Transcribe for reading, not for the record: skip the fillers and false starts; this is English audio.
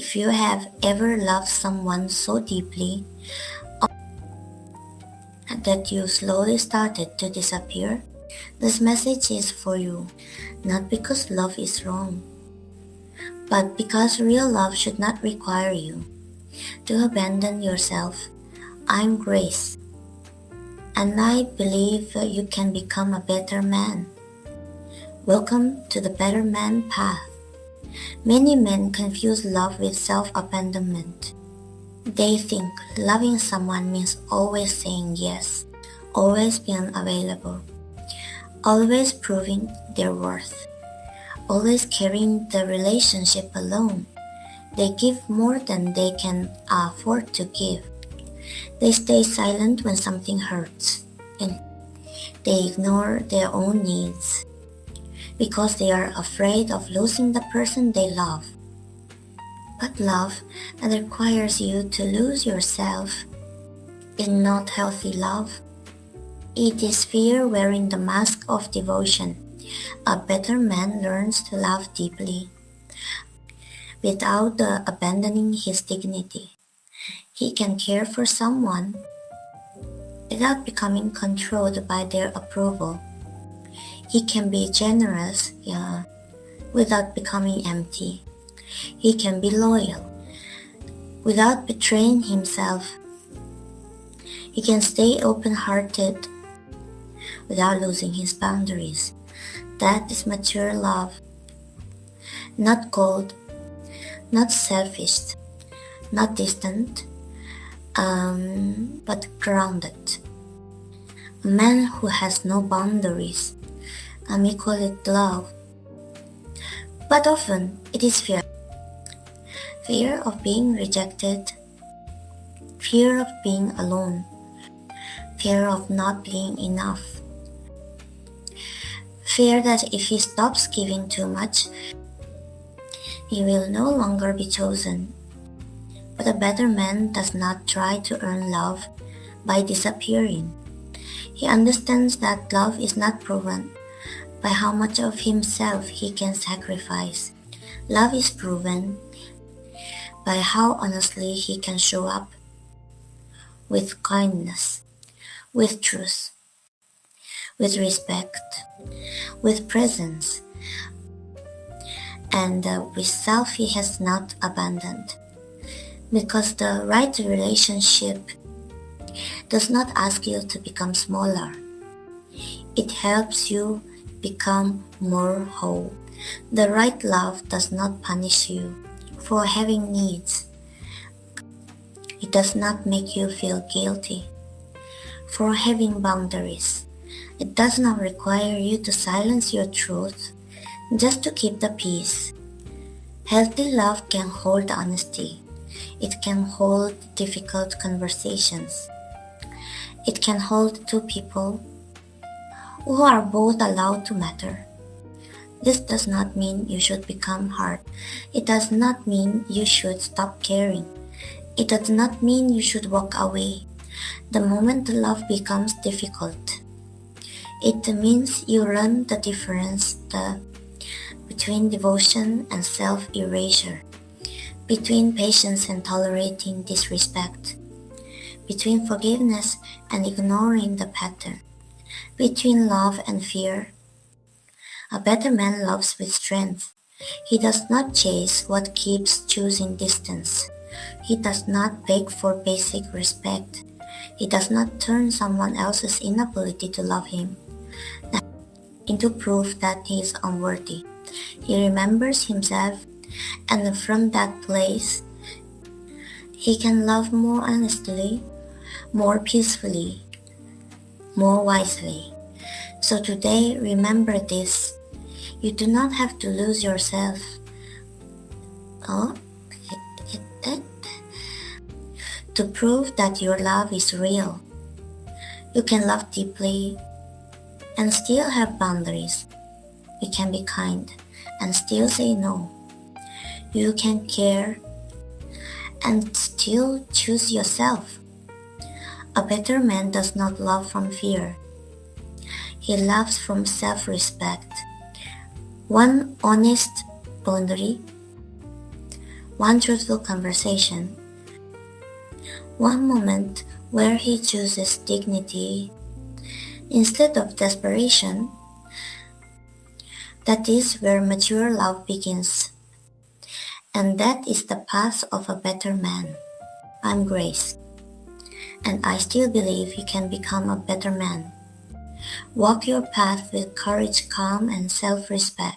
If you have ever loved someone so deeply that you slowly started to disappear, this message is for you, not because love is wrong, but because real love should not require you to abandon yourself. I'm Grace, and I believe you can become a better man. Welcome to the Better Man Path. Many men confuse love with self-abandonment. They think loving someone means always saying yes, always being available, always proving their worth, always carrying the relationship alone. They give more than they can afford to give. They stay silent when something hurts, and they ignore their own needs because they are afraid of losing the person they love. But love that requires you to lose yourself is not healthy love. It is fear wearing the mask of devotion. A better man learns to love deeply without abandoning his dignity. He can care for someone without becoming controlled by their approval. He can be generous, without becoming empty. He can be loyal without betraying himself. He can stay open-hearted without losing his boundaries. That is mature love. Not cold, not selfish, not distant, but grounded. A man who has no boundaries. We call it love. But often it is fear. Fear of being rejected, fear of being alone, fear of not being enough, fear that if he stops giving too much, he will no longer be chosen. But a better man does not try to earn love by disappearing. He understands that love is not proven by how much of himself he can sacrifice. Love is proven by how honestly he can show up with kindness, with truth, with respect, with presence, and with self he has not abandoned. Because the right relationship does not ask you to become smaller. It helps you become more whole. The right love does not punish you for having needs. It does not make you feel guilty for having boundaries. It does not require you to silence your truth just to keep the peace. Healthy love can hold honesty. It can hold difficult conversations. It can hold two people who are both allowed to matter. This does not mean you should become hard. It does not mean you should stop caring. It does not mean you should walk away the moment the love becomes difficult. It means you learn the difference between devotion and self-erasure, between patience and tolerating disrespect, between forgiveness and ignoring the pattern, between love and fear. A better man loves with strength. He does not chase what keeps choosing distance. He does not beg for basic respect. He does not turn someone else's inability to love him into proof that he is unworthy. He remembers himself, and from that place, he can love more honestly, more peacefully, more wisely. So today, remember this. You do not have to lose yourself. To prove that your love is real. You can love deeply and still have boundaries. You can be kind and still say no. You can care and still choose yourself. A better man does not love from fear. He loves from self-respect. One honest boundary one truthful conversation, one moment where he chooses dignity instead of desperation. That is where mature love begins. And that is the path of a better man. I'm Grace. And I still believe you can become a better man. Walk your path with courage, calm, and self-respect.